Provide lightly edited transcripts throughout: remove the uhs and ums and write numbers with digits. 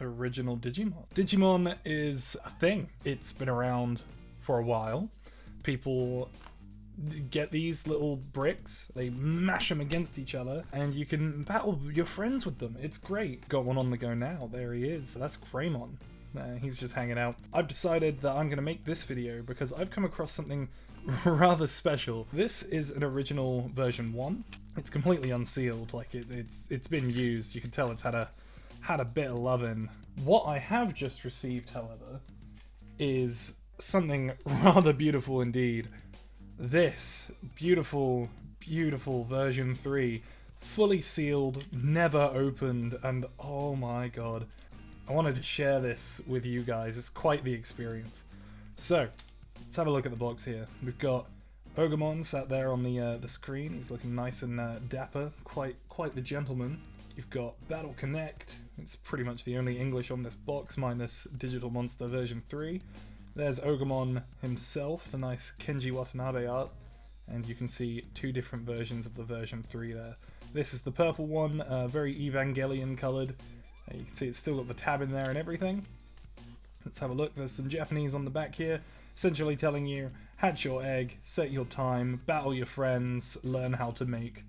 original Digimon. Digimon is a thing. It's been around for a while. People get these little bricks, they mash them against each other, and you can battle your friends with them. It's great. Got one on the go now. There he is. That's Greymon. He's just hanging out. I've decided that I'm going to make this video because I've come across something rather special. This is an original version 1. It's completely unsealed. Like it's been used. You can tell it's had a bit of loving. What I have just received, however, is something rather beautiful indeed. This beautiful, beautiful version 3, fully sealed, never opened, and oh my god. I wanted to share this with you guys. It's quite the experience. So, let's have a look at the box here. We've got Ogremon sat there on the screen. He's looking nice and dapper, quite the gentleman. You've got Battle Connect. It's pretty much the only English on this box, minus Digital Monster version 3. There's Ogremon himself, the nice Kenji Watanabe art, and you can see 2 different versions of the version 3 there. This is the purple one, very Evangelion coloured. You can see it's still got the tab in there and everything. Let's have a look. There's some Japanese on the back here, essentially telling you, hatch your egg, set your time, battle your friends, learn how to make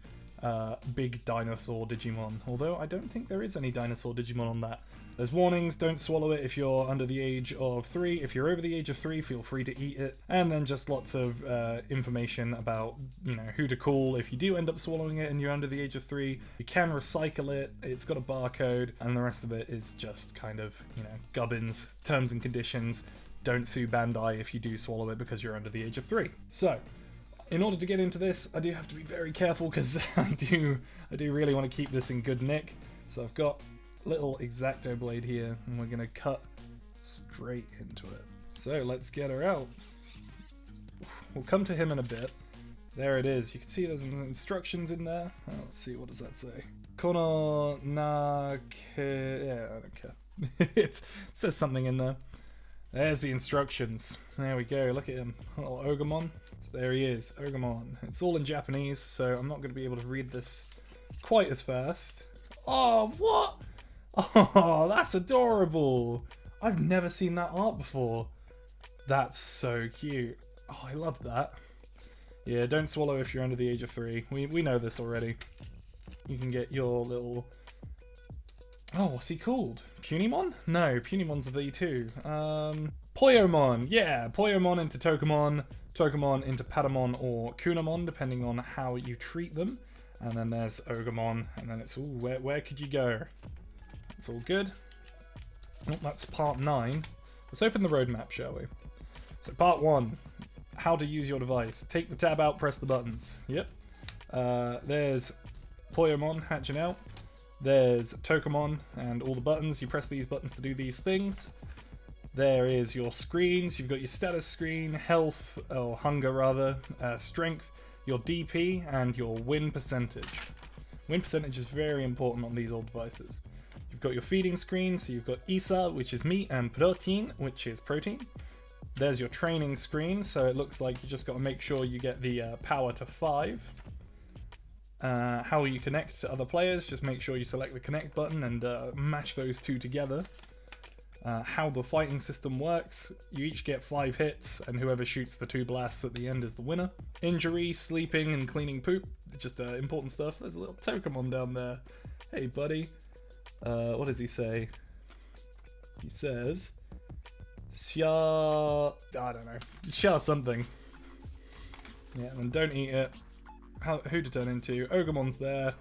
big dinosaur Digimon. Although I don't think there is any dinosaur Digimon on that. There's warnings, don't swallow it if you're under the age of 3. If you're over the age of 3, feel free to eat it. And then just lots of information about, you know, who to call if you do end up swallowing it and you're under the age of 3. You can recycle it, it's got a barcode, and the rest of it is just kind of, you know, gubbins, terms and conditions. Don't sue Bandai if you do swallow it because you're under the age of 3. So, in order to get into this, I do have to be very careful because I do really want to keep this in good nick. So I've got little X-Acto blade here, and we're gonna cut straight into it. So let's get her out. We'll come to him in a bit. There it is. You can see there's instructions in there. Let's see, what does that say? Kono na ke... Yeah, I don't care. It says something in there. There's the instructions. There we go. Look at him. Little Ogremon. So there he is, Ogremon. It's all in Japanese, so I'm not going to be able to read this quite as fast. Oh, what? Oh, that's adorable. I've never seen that art before. That's so cute. Oh, I love that. Yeah, don't swallow if you're under the age of 3. We know this already. You can get your little... Oh, what's he called? Punimon? No, Punimon's a V2. Poyomon. Yeah, Poyomon into Tokamon, Tokamon into Patamon or Kunamon, depending on how you treat them. And then there's Ogremon, and then it's, ooh, where could you go? It's all good. Oh, that's part 9. Let's open the roadmap, shall we? So part 1, how to use your device. Take the tab out, press the buttons. Yep. There's Poyomon hatching out. There's Tokamon and all the buttons. You press these buttons to do these things. There is your screens. You've got your status screen, health, or hunger rather, strength, your DP, and your win percentage. Win percentage is very important on these old devices. You've got your feeding screen, so you've got ISA, which is meat, and protein, which is protein. There's your training screen, so it looks like you just got to make sure you get the power to 5. How you connect to other players, just make sure you select the connect button and mash those 2 together. How the fighting system works, you each get 5 hits, and whoever shoots the 2 blasts at the end is the winner. Injury, sleeping, and cleaning poop, just important stuff. There's a little Tokamon down there. Hey buddy. What does he say? He says... Xia... I don't know. Xia something. Yeah, and then don't eat it. Who to turn into. Ogremon's there.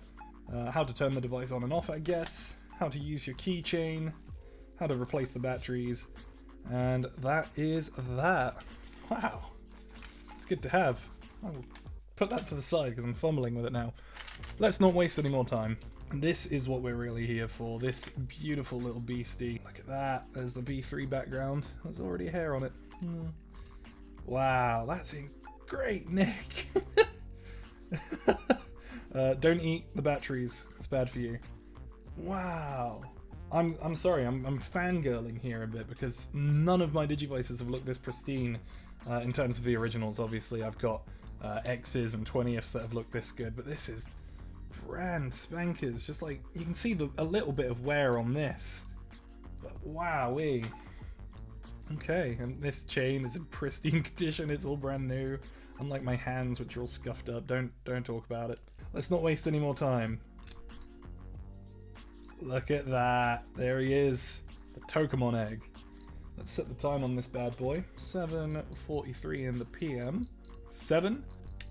How to turn the device on and off, I guess. How to use your keychain. How to replace the batteries. And that is that. Wow. It's good to have. I'll put that to the side because I'm fumbling with it now. Let's not waste any more time. This is what we're really here for. This beautiful little beastie. Look at that. There's the V3 background. There's already hair on it. Wow, that's in great nick. Don't eat the batteries. It's bad for you. Wow. I'm sorry. I'm fangirling here a bit because none of my Digivices have looked this pristine in terms of the originals. Obviously, I've got X's and 20ths that have looked this good, but this is brand spankers. Just like you can see a little bit of wear on this, but Wowee. Okay, and this chain is in pristine condition. It's all brand new. Unlike my hands, which are all scuffed up. Don't talk about it. Let's not waste any more time. Look at that. There he is. The Tokamon egg. Let's set the time on this bad boy. 7:43 in the PM. 7.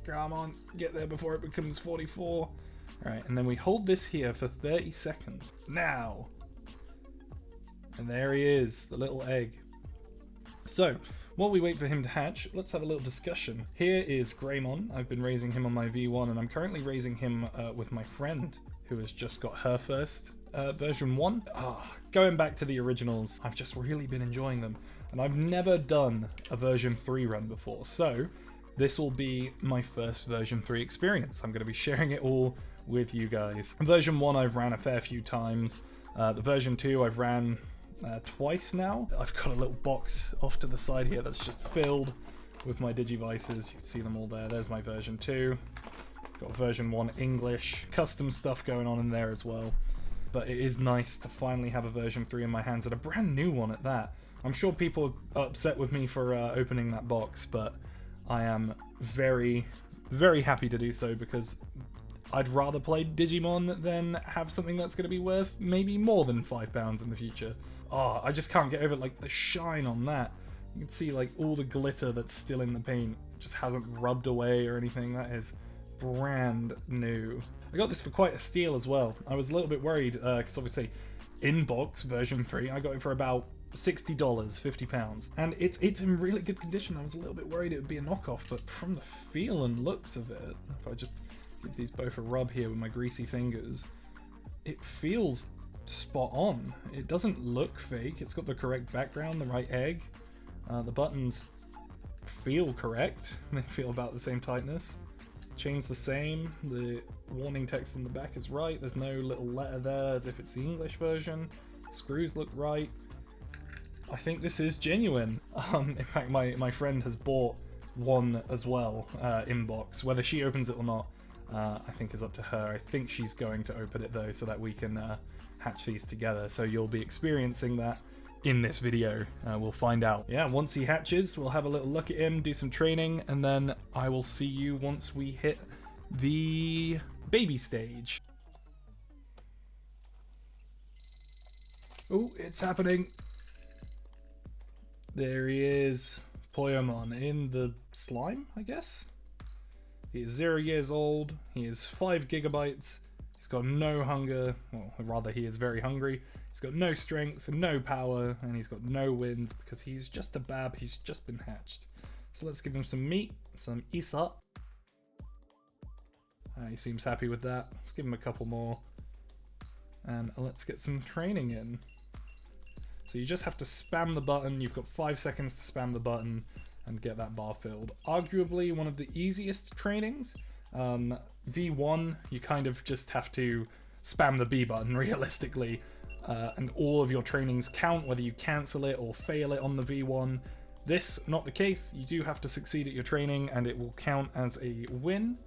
Come on, get there before it becomes 44. Alright, and then we hold this here for 30 seconds. Now. And there he is, the little egg. So, while we wait for him to hatch, let's have a little discussion. Here is Greymon. I've been raising him on my V1, and I'm currently raising him with my friend, who has just got her first version 1. Going back to the originals, I've just really been enjoying them, and I've never done a version 3 run before, so this will be my first version 3 experience. I'm going to be sharing it all with you guys. Version 1 I've ran a fair few times. The version 2 I've ran twice now. I've got a little box off to the side here that's just filled with my Digivices. You can see them all there. There's my version 2. Got version 1 English. Custom stuff going on in there as well. But it is nice to finally have a version 3 in my hands, and a brand new one at that. I'm sure people are upset with me for opening that box, but I am very, very happy to do so, because I'd rather play Digimon than have something that's going to be worth maybe more than £5 in the future. Oh, I just can't get over like the shine on that. You can see like all the glitter that's still in the paint just hasn't rubbed away or anything. That is brand new. I got this for quite a steal as well. I was a little bit worried because obviously in-box version 3, I got it for about $60, £50, and it's in really good condition. I was a little bit worried it would be a knockoff, but from the feel and looks of it, if I just give these both a rub here with my greasy fingers, it feels spot on. It doesn't look fake. It's got the correct background, the right egg. The buttons feel correct. They feel about the same tightness. Chain's the same. The warning text on the back is right. There's no little letter there as if it's the English version. Screws look right. I think this is genuine. In fact, my friend has bought one as well in box. Whether she opens it or not, I think is up to her. I think she's going to open it though, so that we can hatch these together. So you'll be experiencing that in this video. We'll find out. Yeah, once he hatches, we'll have a little look at him, do some training, and then I will see you once we hit the baby stage. Oh, it's happening. There he is, Poyomon in the slime, I guess. He is 0 years old. He is 5 gigabytes. He's got no hunger, well, rather he is very hungry. He's got no strength, no power, and he's got no wins because he's just a bab. He's just been hatched. So let's give him some meat, some isa. He seems happy with that. Let's give him a couple more. And let's get some training in. So you just have to spam the button. You've got 5 seconds to spam the button and get that bar filled. Arguably one of the easiest trainings. V1, you kind of just have to spam the B button realistically, and all of your trainings count whether you cancel it or fail it on the V1. This, not the case. You do have to succeed at your training and it will count as a win.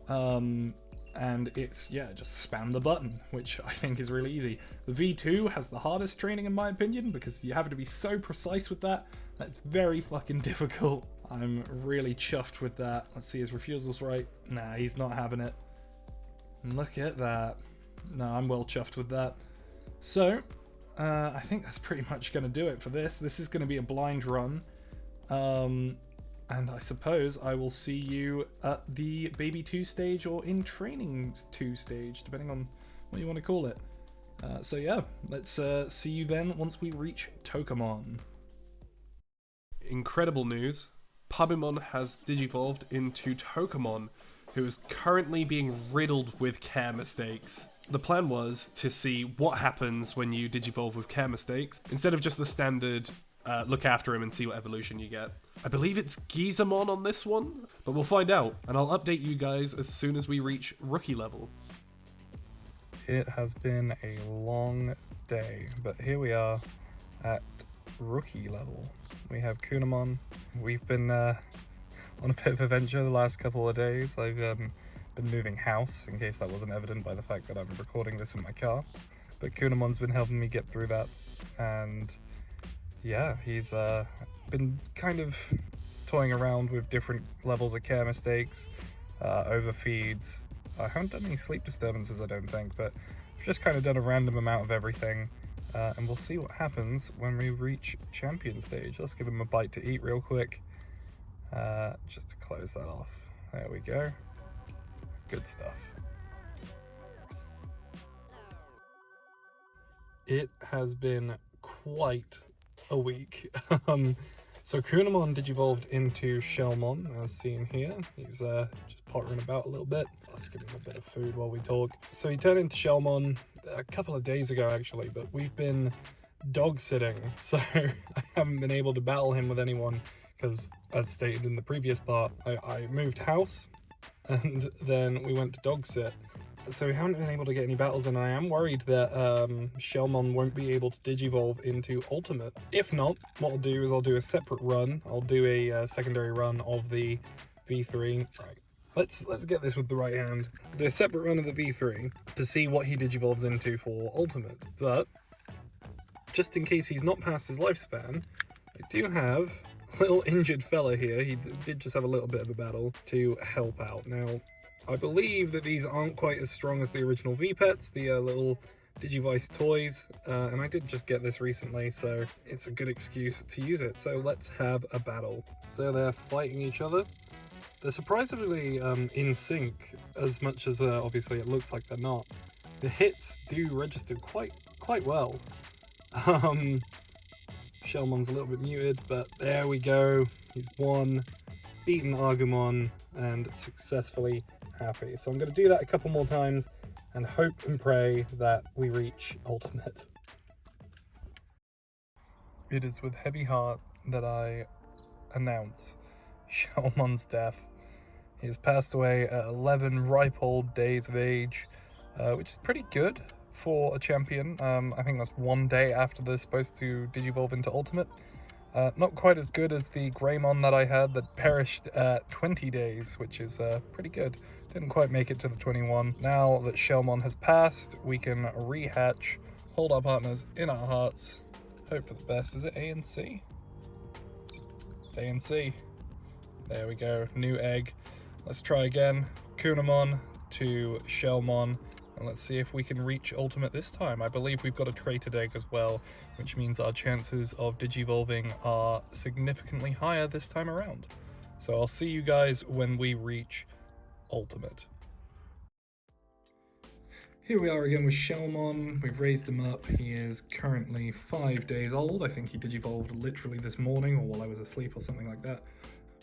And it's, yeah, just spam the button, which I think is really easy. The V2 has the hardest training in my opinion because you have to be so precise with that. That's very fucking difficult. I'm really chuffed with that. Let's see, his refusel's right. Nah, he's not having it. Look at that. No, I'm well chuffed with that. So, I think that's pretty much going to do it for this. This is going to be a blind run. And I suppose I will see you at the baby 2 stage or in training 2 stage, depending on what you want to call it. So yeah, let's see you then once we reach Tokamon. Incredible news. Pabimon has digivolved into Tokamon, who is currently being riddled with care mistakes. The plan was to see what happens when you digivolve with care mistakes, instead of just the standard look after him and see what evolution you get. I believe it's Gizamon on this one, but we'll find out, and I'll update you guys as soon as we reach rookie level. It has been a long day, but here we are at rookie level. We have Kunamon. We've been on a bit of a venture the last couple of days. I've been moving house, in case that wasn't evident by the fact that I'm recording this in my car. But Kunamon's been helping me get through that. and yeah, he's been kind of toying around with different levels of care mistakes, overfeeds. I haven't done any sleep disturbances, I don't think, but I've just kind of done a random amount of everything, and we'll see what happens when we reach champion stage. Let's give him a bite to eat real quick, just to close that off. There we go. Good stuff. It has been quite a week. So Kunamon digivolved into Shellmon, as seen here. He's just pottering about a little bit. Let's give him a bit of food while we talk. So he turned into Shellmon a couple of days ago, actually, but we've been dog sitting, so I haven't been able to battle him with anyone because, as stated in the previous part, I moved house and then we went to dog sit. So we haven't been able to get any battles, and I am worried that Shellmon won't be able to digivolve into Ultimate. If not, what I'll do is I'll do a separate run. I'll do a secondary run of the V3. Right, let's get this with the right hand. Do a separate run of the V3 to see what he digivolves into for Ultimate. But just in case he's not past his lifespan, I do have a little injured fella here. He did just have a little bit of a battle to help out. Now, I believe that these aren't quite as strong as the original V-Pets, the little Digivice toys, and I did just get this recently, so it's a good excuse to use it. So let's have a battle. So they're fighting each other. They're surprisingly in sync, as much as obviously it looks like they're not. The hits do register quite well. Shellmon's a little bit muted, but there we go. He's won, beaten Agumon, and successfully happy. So I'm going to do that a couple more times and hope and pray that we reach Ultimate. It is with heavy heart that I announce Shellmon's death. He has passed away at 11 ripe old days of age, which is pretty good for a champion. I think that's 1 day after they're supposed to digivolve into Ultimate. Not quite as good as the Greymon that I had that perished at 20 days, which is pretty good. Didn't quite make it to the 21. Now that Shellmon has passed, we can rehatch, hold our partners in our hearts, hope for the best. Is it A and C? It's A and C. There we go, new egg. Let's try again. Kunamon to Shellmon, and let's see if we can reach Ultimate this time. I believe we've got a traded egg as well, which means our chances of digivolving are significantly higher this time around. So I'll see you guys when we reach Ultimate. Here we are again with Shellmon. We've raised him up. He is currently 5 days old. I think he digivolved literally this morning or while I was asleep or something like that.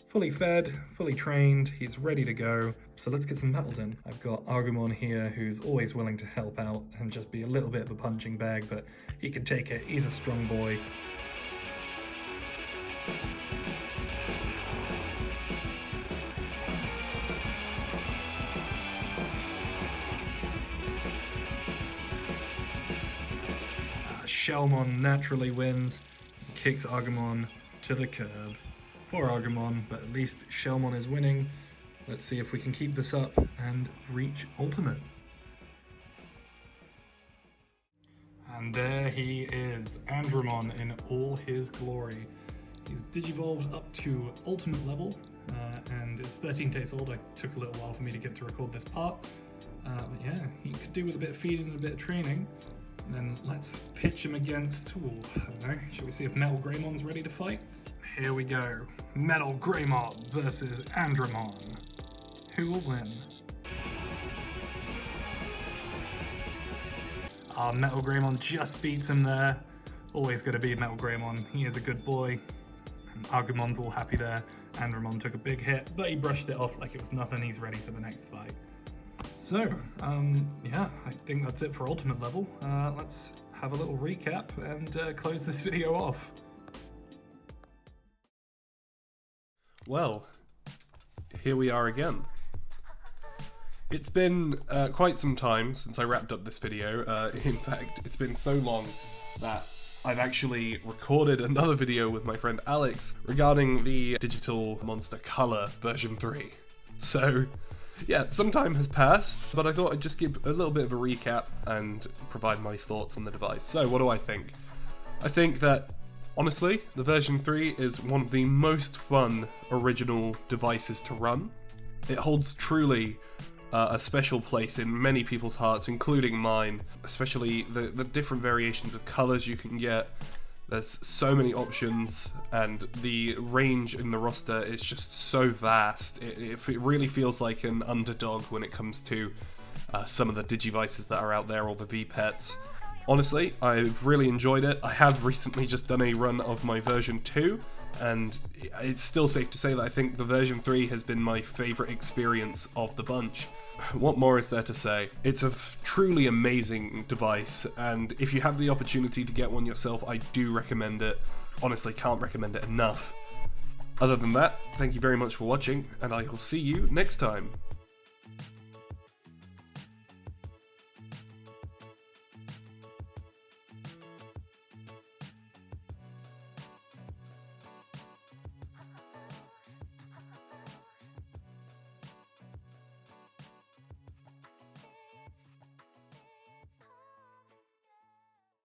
Fully fed, fully trained, he's ready to go. So let's get some battles in. I've got Agumon here, who's always willing to help out and just be a little bit of a punching bag, but he can take it. He's a strong boy. Shellmon naturally wins, kicks Agumon to the curb. Poor Agumon, but at least Shellmon is winning. Let's see if we can keep this up and reach Ultimate. And there he is, Andromon in all his glory. He's digivolved up to Ultimate level, and it's 13 days old. It took a little while for me to get to record this part. But yeah, he could do with a bit of feeding and a bit of training. And then let's pitch him against, I don't know, shall we see if Metal Greymon's ready to fight? Here we go. Metal Greymon versus Andromon. Who will win? Metal Greymon just beats him there. Always going to beat Metal Greymon. He is a good boy. And Agumon's all happy there. Andromon took a big hit, but he brushed it off like it was nothing. He's ready for the next fight. So, yeah, I think that's it for Ultimate level. Let's have a little recap and close this video off. Well, here we are again. It's been quite some time since I wrapped up this video. In fact, it's been so long that I've actually recorded another video with my friend Alex regarding the Digital Monster Color version 3. So, yeah, some time has passed, but I thought I'd just give a little bit of a recap and provide my thoughts on the device. So, what do I think? I think that, honestly, the version 3 is one of the most fun original devices to run. It holds truly a special place in many people's hearts, including mine, especially the different variations of colours you can get. There's so many options, and the range in the roster is just so vast. It really feels like an underdog when it comes to some of the Digivices that are out there, or the V-Pets. Honestly, I've really enjoyed it. I have recently just done a run of my version 2, and it's still safe to say that I think the version 3 has been my favourite experience of the bunch. What more is there to say? It's a truly amazing device, and if you have the opportunity to get one yourself, I do recommend it. Honestly, can't recommend it enough. Other than that, thank you very much for watching, and I will see you next time.